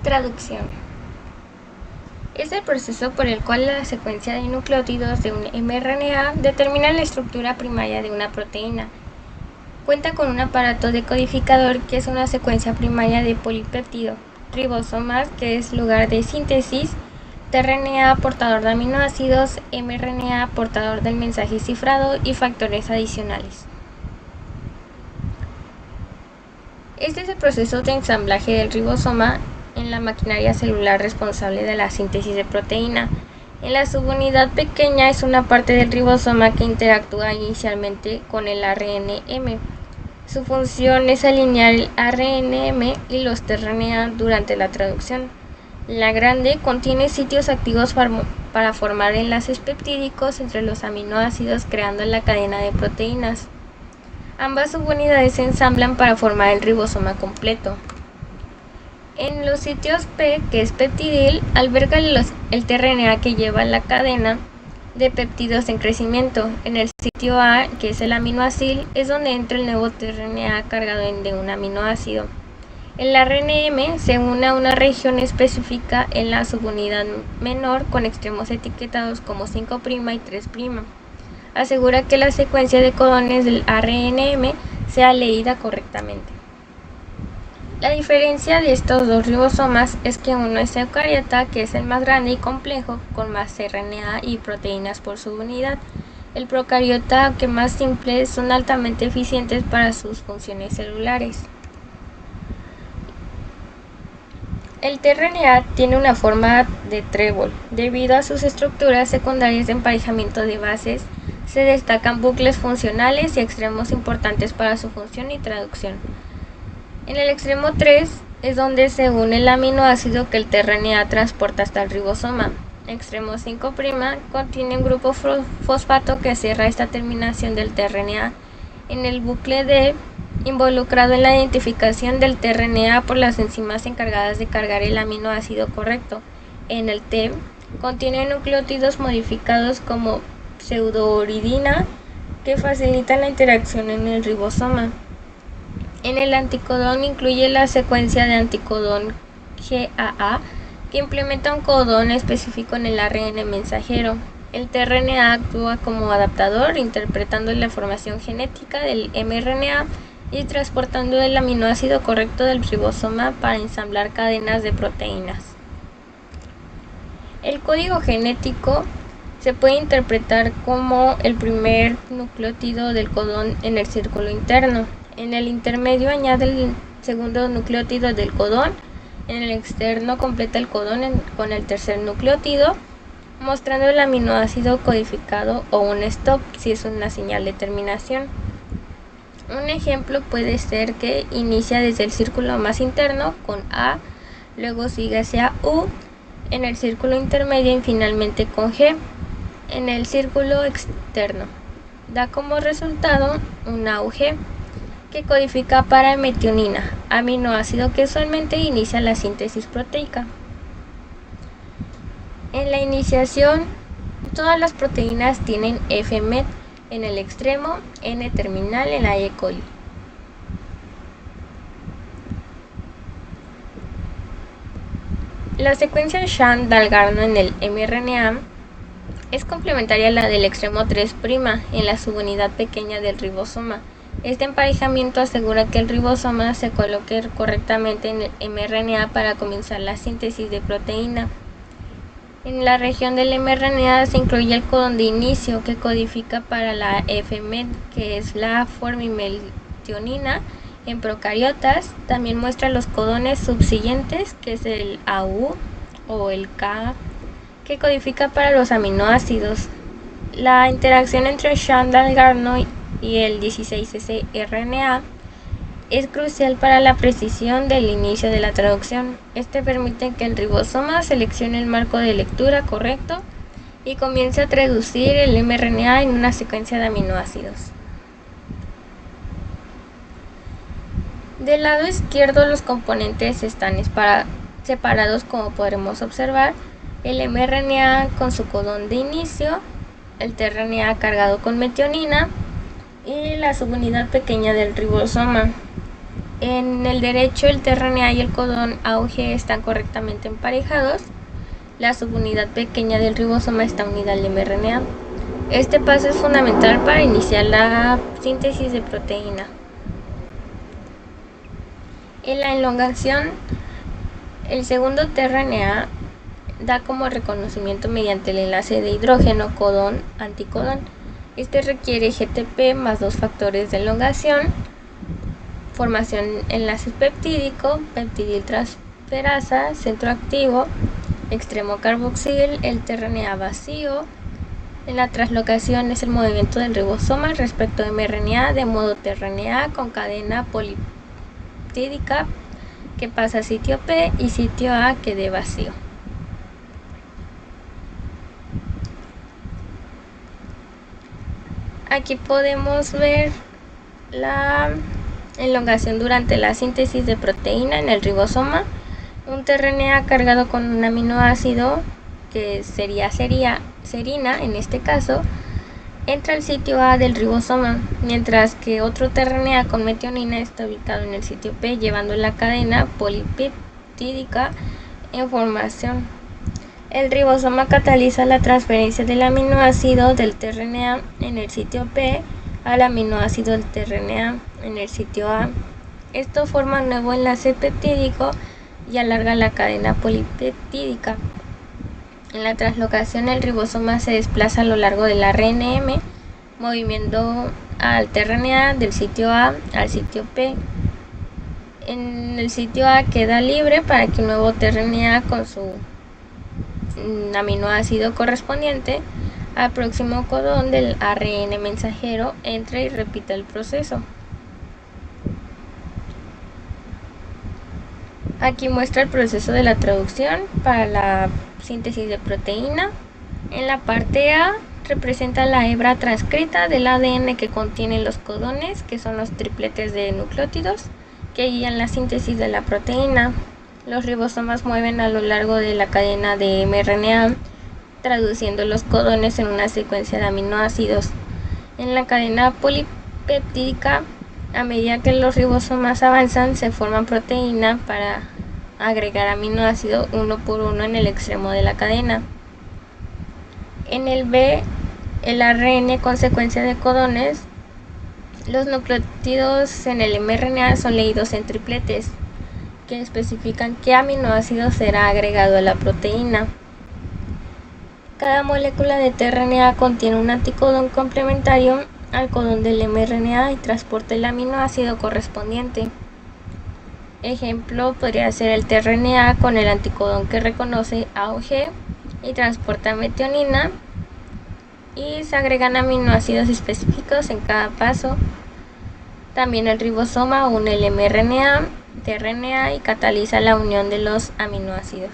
Traducción. Es el proceso por el cual la secuencia de nucleótidos de un mRNA determina la estructura primaria de una proteína. Cuenta con un aparato decodificador que es una secuencia primaria de polipéptido, ribosomas, que es lugar de síntesis, tRNA portador de aminoácidos, mRNA portador del mensaje cifrado y factores adicionales. Este es el proceso de ensamblaje del ribosoma en la maquinaria celular responsable de la síntesis de proteína. En la subunidad pequeña es una parte del ribosoma que interactúa inicialmente con el ARNM. Su función es alinear el ARNM y los tRNA durante la traducción. La grande contiene sitios activos para formar enlaces peptídicos entre los aminoácidos, creando la cadena de proteínas. Ambas subunidades se ensamblan para formar el ribosoma completo. En los sitios P, que es peptidil, alberga el tRNA que lleva la cadena de péptidos en crecimiento. En el sitio A, que es el aminoácido, es donde entra el nuevo tRNA cargado de un aminoácido. El ARNM se une a una región específica en la subunidad menor con extremos etiquetados como 5' y 3'. Asegura que la secuencia de codones del ARNM sea leída correctamente. La diferencia de estos dos ribosomas es que uno es eucariota, que es el más grande y complejo, con más RNA y proteínas por subunidad. El procariota, aunque más simple, son altamente eficientes para sus funciones celulares. El tRNA tiene una forma de trébol. Debido a sus estructuras secundarias de emparejamiento de bases, se destacan bucles funcionales y extremos importantes para su función y traducción. En el extremo 3 es donde se une el aminoácido que el tRNA transporta hasta el ribosoma. Extremo 5' contiene un grupo fosfato que cierra esta terminación del tRNA. En el bucle D, involucrado en la identificación del tRNA por las enzimas encargadas de cargar el aminoácido correcto. En el T, contiene nucleótidos modificados como pseudouridina que facilitan la interacción en el ribosoma. En el anticodón incluye la secuencia de anticodón GAA que implementa un codón específico en el ARN mensajero. El tRNA actúa como adaptador, interpretando la información genética del mRNA y transportando el aminoácido correcto del ribosoma para ensamblar cadenas de proteínas. El código genético se puede interpretar como el primer nucleótido del codón en el círculo interno. En el intermedio añade el segundo nucleótido del codón. En el externo completa el codón con el tercer nucleótido, mostrando el aminoácido codificado o un stop si es una señal de terminación. Un ejemplo puede ser que inicia desde el círculo más interno con A, luego sigue hacia U, en el círculo intermedio y finalmente con G, en el círculo externo. Da como resultado un AUG que codifica para metionina, aminoácido que usualmente inicia la síntesis proteica. En la iniciación, todas las proteínas tienen Fmet en el extremo, N terminal en la E. coli. La secuencia Shand-Dalgarno en el mRNA es complementaria a la del extremo 3' en la subunidad pequeña del ribosoma. Este emparejamiento asegura que el ribosoma se coloque correctamente en el mRNA para comenzar la síntesis de proteína. En la región del mRNA se incluye el codón de inicio que codifica para la Fmet, que es la formimetionina en procariotas. También muestra los codones subsiguientes, que es el AU o el K, que codifica para los aminoácidos. La interacción entre Shand-Dalgarno y el 16S RNA es crucial para la precisión del inicio de la traducción. Este permite que el ribosoma seleccione el marco de lectura correcto y comience a traducir el mRNA en una secuencia de aminoácidos. Del lado izquierdo los componentes están separados, como podremos observar, el mRNA con su codón de inicio, el tRNA cargado con metionina y la subunidad pequeña del ribosoma. En el derecho, el tRNA y el codón AUG están correctamente emparejados. La subunidad pequeña del ribosoma está unida al mRNA. Este paso es fundamental para iniciar la síntesis de proteína. En la elongación, el segundo tRNA da como reconocimiento mediante el enlace de hidrógeno codón-anticodón. Este requiere GTP más 2 factores de elongación, formación enlace peptídico, peptidiltransferasa, centro activo, extremo carboxil, el tRNA vacío. En la translocación es el movimiento del ribosoma respecto de mRNA de modo tRNA con cadena polipeptídica que pasa a sitio P y sitio A quede vacío. Aquí podemos ver la elongación durante la síntesis de proteína en el ribosoma. Un tRNA cargado con un aminoácido, que sería serina en este caso, entra al sitio A del ribosoma, mientras que otro tRNA con metionina está ubicado en el sitio P, llevando la cadena polipeptídica en formación. El ribosoma cataliza la transferencia del aminoácido del tRNA en el sitio P al aminoácido del tRNA en el sitio A. Esto forma un nuevo enlace peptídico y alarga la cadena polipeptídica. En la translocación, el ribosoma se desplaza a lo largo del RNM, moviendo al tRNA del sitio A al sitio P. En el sitio A queda libre para que un nuevo tRNA con su aminoácido correspondiente al próximo codón del ARN mensajero entre y repita el proceso. Aquí muestra el proceso de la traducción para la síntesis de proteína. En la parte A representa la hebra transcrita del ADN que contiene los codones, que son los tripletes de nucleótidos que guían la síntesis de la proteína. Los ribosomas mueven a lo largo de la cadena de mRNA, traduciendo los codones en una secuencia de aminoácidos. En la cadena polipeptídica, a medida que los ribosomas avanzan, se forma proteína para agregar aminoácido uno por uno en el extremo de la cadena. En el B, el ARN con secuencia de codones, los nucleótidos en el mRNA son leídos en tripletes, que especifican qué aminoácido será agregado a la proteína. Cada molécula de tRNA contiene un anticodón complementario al codón del mRNA y transporta el aminoácido correspondiente. Ejemplo podría ser el tRNA con el anticodón que reconoce AUG y transporta metionina, y se agregan aminoácidos específicos en cada paso. También el ribosoma une el mRNA, tRNA y cataliza la unión de los aminoácidos.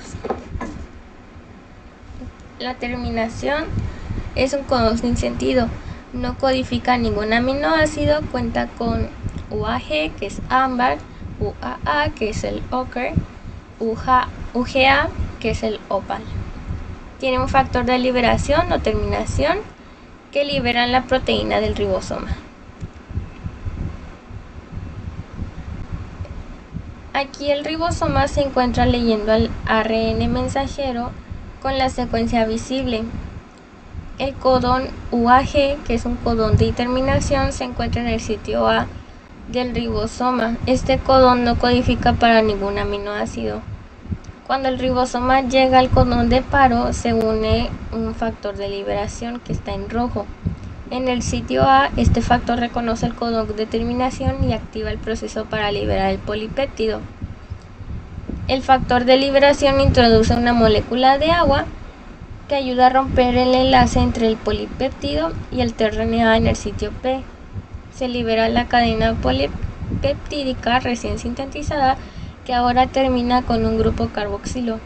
La terminación es un codón sin sentido, no codifica ningún aminoácido, cuenta con UAG, que es ámbar, UAA, que es el ocre, UGA, que es el opal. Tiene un factor de liberación o terminación que liberan la proteína del ribosoma. Aquí el ribosoma se encuentra leyendo al ARN mensajero con la secuencia visible. El codón UAG, que es un codón de terminación, se encuentra en el sitio A del ribosoma. Este codón no codifica para ningún aminoácido. Cuando el ribosoma llega al codón de paro, se une un factor de liberación que está en rojo. En el sitio A, este factor reconoce el codón de terminación y activa el proceso para liberar el polipéptido. El factor de liberación introduce una molécula de agua que ayuda a romper el enlace entre el polipéptido y el tRNA en el sitio P. Se libera la cadena polipeptídica recién sintetizada, que ahora termina con un grupo carboxilo.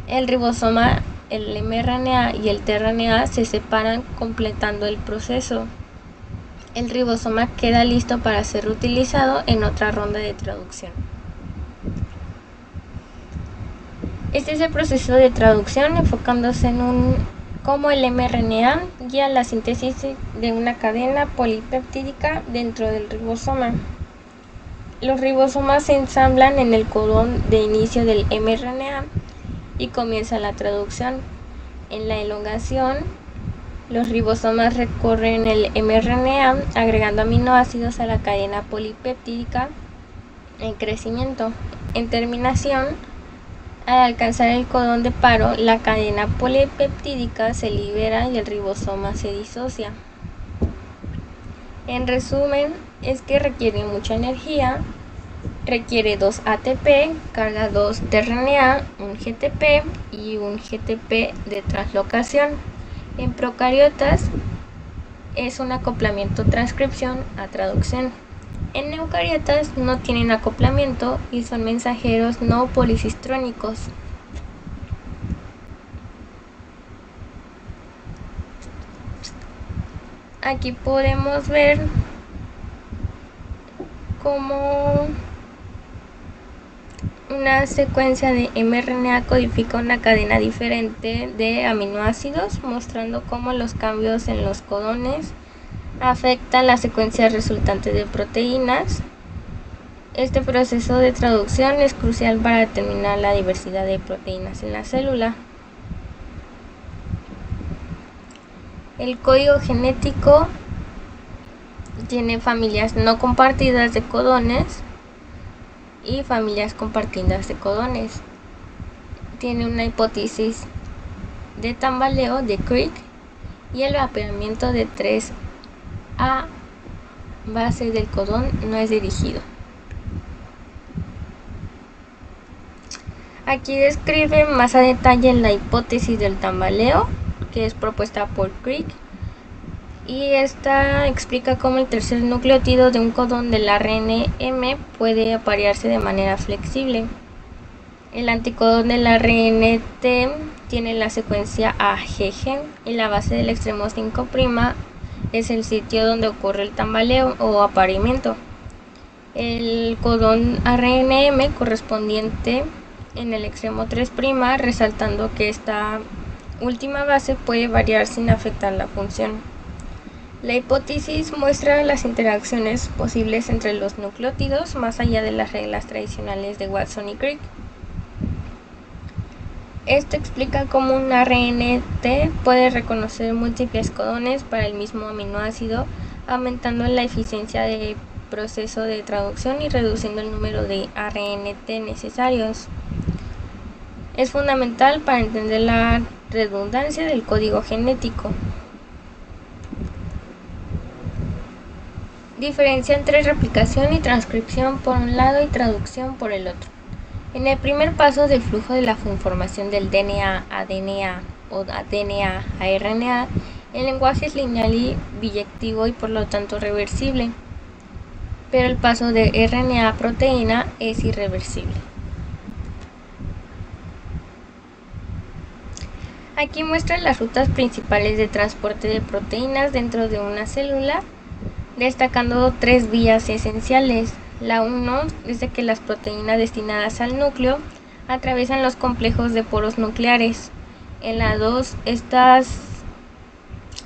El ribosoma, el mRNA y el tRNA se separan, completando el proceso. El ribosoma queda listo para ser utilizado en otra ronda de traducción. Este es el proceso de traducción, enfocándose en cómo el mRNA guía la síntesis de una cadena polipeptídica dentro del ribosoma. Los ribosomas se ensamblan en el codón de inicio del mRNA y comienza la traducción. En la elongación, los ribosomas recorren el mRNA agregando aminoácidos a la cadena polipeptídica en crecimiento. En terminación, al alcanzar el codón de paro, la cadena polipeptídica se libera y el ribosoma se disocia. En resumen, es que requiere mucha energía, requiere 2 ATP, carga 2 de RNA, un GTP y un GTP de translocación. En procariotas es un acoplamiento transcripción a traducción. En eucariotas no tienen acoplamiento y son mensajeros no policistrónicos. Aquí podemos ver cómo una secuencia de mRNA codifica una cadena diferente de aminoácidos, mostrando cómo los cambios en los codones afectan la secuencia resultante de proteínas. Este proceso de traducción es crucial para determinar la diversidad de proteínas en la célula. El código genético tiene familias no compartidas de codones y familias compartidas de codones. Tiene una hipótesis de tambaleo de Crick y el vapeamiento de 3A base del codón no es dirigido. Aquí describe más a detalle la hipótesis del tambaleo, que es propuesta por Crick, y esta explica cómo el tercer nucleótido de un codón del ARN M puede aparearse de manera flexible. El anticodón del ARN T tiene la secuencia AGG y la base del extremo 5' es el sitio donde ocurre el tambaleo o apareamiento. El codón ARN M correspondiente en el extremo 3', resaltando que esta última base puede variar sin afectar la función. La hipótesis muestra las interacciones posibles entre los nucleótidos más allá de las reglas tradicionales de Watson y Crick. Esto explica cómo un ARNT puede reconocer múltiples codones para el mismo aminoácido, aumentando la eficiencia del proceso de traducción y reduciendo el número de ARNT necesarios. Es fundamental para entender la redundancia del código genético. Diferencia entre replicación y transcripción por un lado y traducción por el otro. En el primer paso del flujo de la conformación del DNA a DNA o DNA a RNA, el lenguaje es lineal y biyectivo y por lo tanto reversible, pero el paso de RNA a proteína es irreversible. Aquí muestran las rutas principales de transporte de proteínas dentro de una célula, destacando 3 vías esenciales. La 1 es de que las proteínas destinadas al núcleo atraviesan los complejos de poros nucleares. En la 2, estas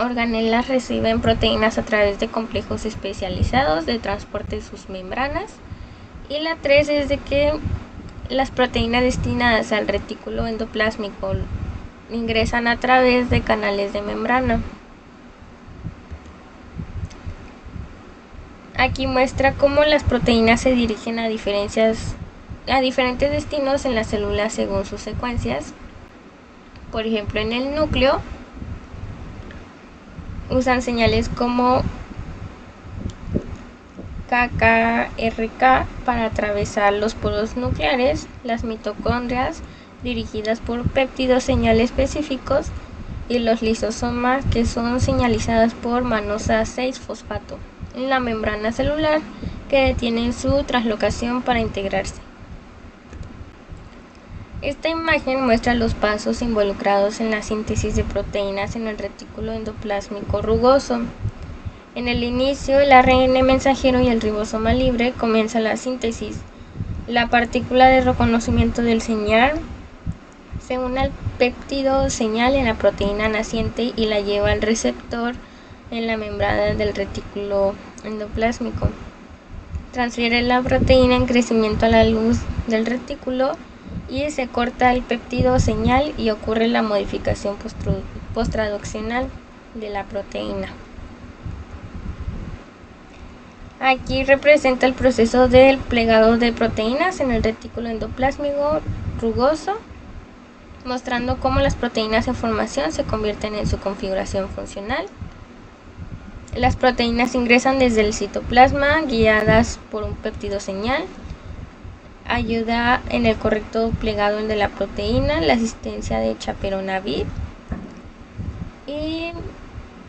organelas reciben proteínas a través de complejos especializados de transporte de sus membranas. Y la 3 es de que las proteínas destinadas al retículo endoplásmico ingresan a través de canales de membrana. Aquí muestra cómo las proteínas se dirigen a diferentes destinos en la célula según sus secuencias. Por ejemplo, en el núcleo usan señales como KKRK para atravesar los poros nucleares, las mitocondrias dirigidas por péptidos señal específicos y los lisosomas que son señalizadas por manosa 6-fosfato en la membrana celular que detienen su translocación para integrarse. Esta imagen muestra los pasos involucrados en la síntesis de proteínas en el retículo endoplásmico rugoso. En el inicio, el ARN mensajero y el ribosoma libre comienzan la síntesis. La partícula de reconocimiento del señal se une al péptido señal en la proteína naciente y la lleva al receptor en la membrana del retículo endoplásmico. transfiere la proteína en crecimiento a la luz del retículo y se corta el péptido señal y ocurre la modificación posttraduccional de la proteína. Aquí representa el proceso del plegado de proteínas en el retículo endoplásmico rugoso, mostrando cómo las proteínas en formación se convierten en su configuración funcional. Las proteínas ingresan desde el citoplasma guiadas por un péptido señal. Ayuda en el correcto plegado de la proteína la asistencia de chaperona vid y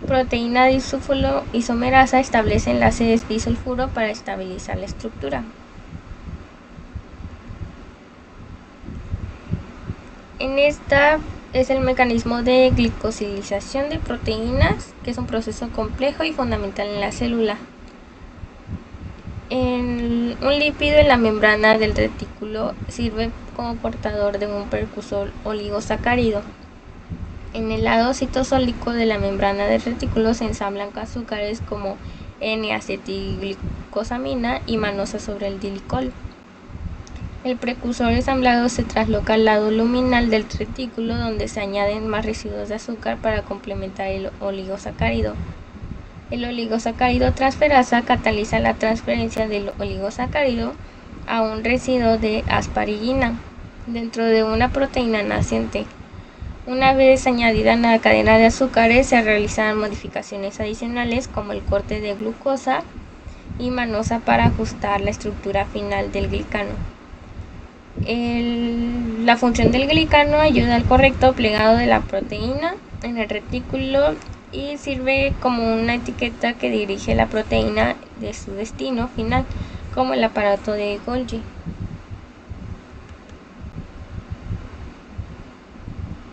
proteína disulfuro isomerasa establece enlaces disulfuro para estabilizar la estructura. En esta es el mecanismo de glicosilización de proteínas, que es un proceso complejo y fundamental en la célula. Un lípido en la membrana del retículo sirve como portador de un precursor oligosacárido. En el lado citosólico de la membrana del retículo se ensamblan azúcares como N-acetilglicosamina y manosa sobre el dilicol. El precursor ensamblado se trasloca al lado luminal del retículo, donde se añaden más residuos de azúcar para complementar el oligosacárido. El oligosacárido transferasa cataliza la transferencia del oligosacárido a un residuo de asparigina dentro de una proteína naciente. Una vez añadida en la cadena de azúcares, se realizan modificaciones adicionales como el corte de glucosa y manosa para ajustar la estructura final del glicano. La función del glicano ayuda al correcto plegado de la proteína en el retículo y sirve como una etiqueta que dirige la proteína de su destino final, como el aparato de Golgi.